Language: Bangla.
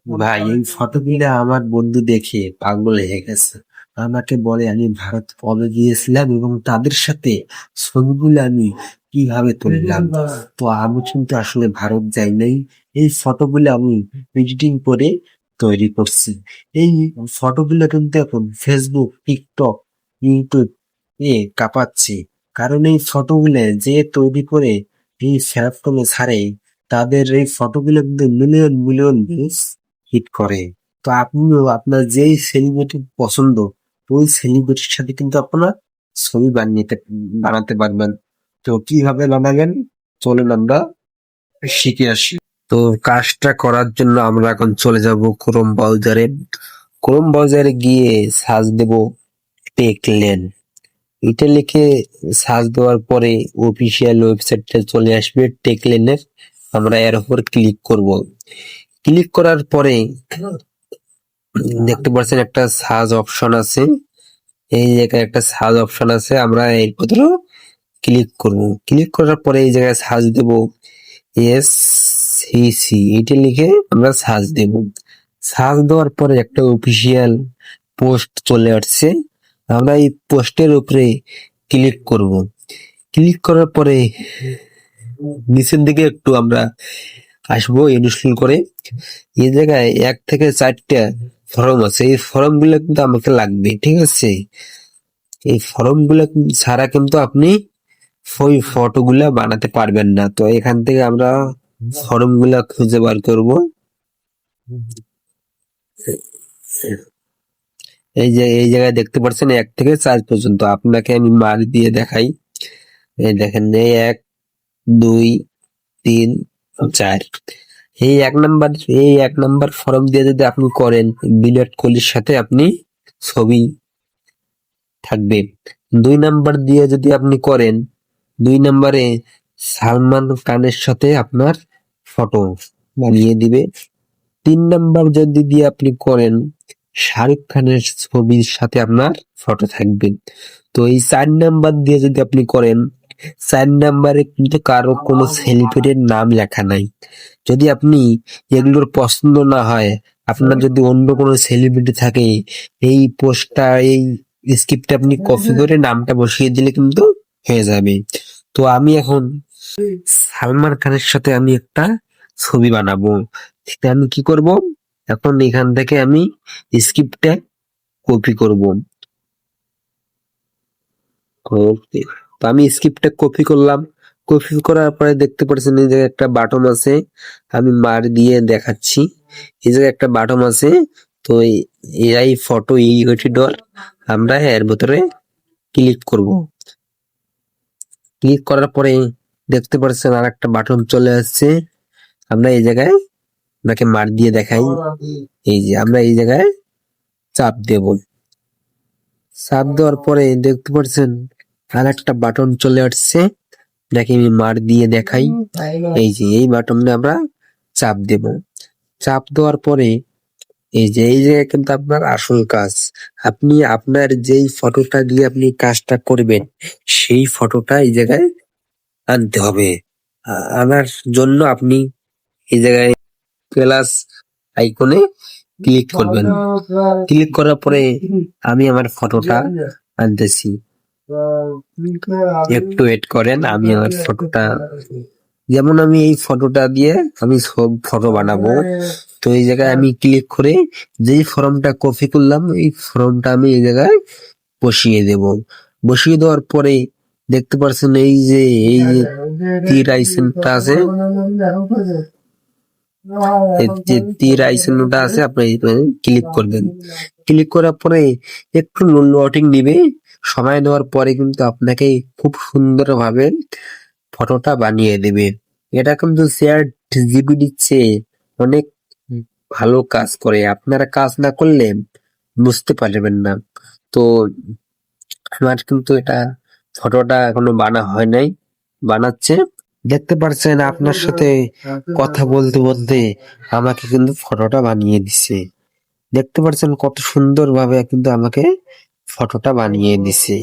ভাই এই ফটোগুলো আমার বন্ধু দেখে পাগল হয়ে গেছে। আমাকে বলে আমি ভারত কবে গিয়েছিলাম এবং তাদের সাথে ছবিগুলো আমি কিভাবে তুললাম। তো আমি কিন্তু আসলে ভারত যাই নাই, এই ফটোগুলো আমি এডিটিং করে তৈরি করছি। এই ফটোগুলো কিন্তু এখন ফেসবুক, টিকটক, ইউটিউব এ কাঁপাচ্ছে। কারণ এই ফটোগুলো যে তৈরি করে এই প্ল্যাটফর্মে ছাড়ে, তাদের এই ফটোগুলো কিন্তু মিলিয়ন মিলিয়ন ভিউজ হিট করে। তো আপনিও আপনার যেই সেলিব্রিটি পছন্দ, ওই সেলিব্রিটির সাথে কিন্তু আপনার ছবি বানাতে পারবেন। তো কিভাবে বানাবেন, চলুন আমরা শিখে আসি। তো কাজটা করার জন্য আমরা এখন চলে যাব ক্রোম ব্রাউজারে। ক্রোম ব্রাউজারে গিয়ে সার্চ দেব টেকলেন। এটা লিখে সার্চ দেওয়ার পরে অফিসিয়াল ওয়েবসাইটটা চলে আসবে টেকলেনের। আমরা এর উপর ক্লিক করব। ক্লিক করার পরে দেখতে পাচ্ছেন একটা সার্চ অপশন আছে। এই জায়গায় একটা সার্চ অপশন আছে, আমরা এর ভিতরে ক্লিক করব। ক্লিক করার পরে এই জায়গায় সার্চ দেব SCC, এটা লিখে আমরা সার্চ দেব। সার্চ দেওয়ার পরে একটা অফিসিয়াল পোস্ট চলে আসছে, আমরা এই পোস্টের উপরে ক্লিক করব। ক্লিক করার পরে নিচের দিকে একটু আমরা আসবো ইনস্টল করে। এই জায়গায় 1 থেকে 4টা ফর্ম আছে, এই ফর্ম গুলো কিন্তু আমাকে লাগবে, ঠিক আছে? এই ফর্ম গুলো ছাড়া কিন্তু আপনি ওই ফটো গুলা বানাতে পারবেন না। তো এখান থেকে আমরা ফর্ম গুলা খুঁজে বার করব। এই জায়গায় দেখতে পাচ্ছেন 1 থেকে 4 পর্যন্ত, আপনাকে আমি মার্ক দিয়ে দেখাই। এই দেখেন, এই 1, 2, 3, 4। এই এক নাম্বার ফর্ম দিয়ে যদি আপনি করেন, বিরাট কোহলির সাথে আপনি ছবি থাকবে। 2 নাম্বার দিয়ে যদি আপনি করেন, 2 নাম্বারে সালমান খানের সাথে আপনার ফটো বানিয়ে দিবে। 3 নাম্বার যদি দিয়ে আপনি করেন, শাহরুখ খানের ছবির সাথে আপনার ফটো থাকবে। তো এই 4 নাম্বার দিয়ে যদি আপনি করেন, 4 নাম্বারে কিন্তু কারো কোনো সেলিব্রিটির নাম লেখা নাই। যদি আপনি এগুলোর পছন্দ না হয়, আপনার যদি অন্য কোনো সেলিব্রিটি থাকে, এই পোস্টটা, এই স্ক্রিপ্টটা আপনি কপি করে নামটা বসিয়ে দিলে কিন্তু হয়ে যাবে। তো আমি এখন সালমান খানের সাথে আমি একটা ছবি বানাবো। সেটা আমি কি করব, এখন এখান থেকে আমি স্ক্রিপ্টটা কপি করব। তো আমি স্ক্রিপ্টটা কপি করলাম। কপি করার পরে দেখতে পাচ্ছেন এই জায়গায় একটা বাটন আছে, আমি মার দিয়ে দেখাচ্ছি। এই জায়গায় একটা বাটন আছে, তো এআই ফটো এডিটর, আমরা এর ভিতরে ক্লিক করব। ক্লিক করার পরে দেখতে পাচ্ছেন আর একটা বাটন চলে আসছে, আমরা এই জায়গায় আপনাকে মার দিয়ে দেখাই। এই যে আমরা এই জায়গায় চাপ দেব। চাপ দেওয়ার পরে দেখতে পাচ্ছেন আর একটা বাটন চলে আসছে, নাকি আমি মার দিয়ে দেখাই। এই যে এই বাটনে আমরা চাপ দেব। চাপ দেওয়ার পরে এই জায়গায় কিন্তু আপনার আসল কাজ, আপনি আপনার যেই ফটোটা দিয়ে আপনি কাজটা করবেন, সেই ফটোটা এই জায়গায় আনতে হবে। আনার জন্য আপনি এই জায়গায় প্লাস আইকনে ক্লিক করবেন। ক্লিক করার পরে আমি আমার ফটোটা আনতেছি, একটু ওয়েট করেন, আমি আমার ফটোটা, যেমন আমি এই ফটোটা দিয়ে আমি সব ফটো বানাবো। তো এই জায়গায় আমি ক্লিক করে যেই ফর্মটা কপি করলাম, এই ফর্মটা আমি এই জায়গায় বসিয়ে দেব। বসিয়ে দেওয়ার পরে দেখতে পাচ্ছেন এই যে তীর আইকনটা আছে, এই যে তীর আইকনটা আছে, আপনি ক্লিক করবেন। ক্লিক করার পরে একটু লোডিং নিবে, সময় নেওয়ার পরে কিন্তু আপনাকে খুব সুন্দরভাবে ফটোটা বানিয়ে দেবে। এটা কিন্তু চ্যাটজিপিটির চেয়ে অনেক ভালো কাজ করে, আপনারা কাজ না করলে বুঝতে পারবেন না। তো আমার কিন্তু এটা ফটোটা এখনো বানা হয় নাই, বানাচ্ছে। দেখতে পাচ্ছেন আপনার সাথে কথা বলতে বলতে আমাকে কিন্তু ফটোটা বানিয়ে দিছে। দেখতে পাচ্ছেন কত সুন্দর ভাবে কিন্তু আমাকে ফটোটা বানিয়ে দিছে।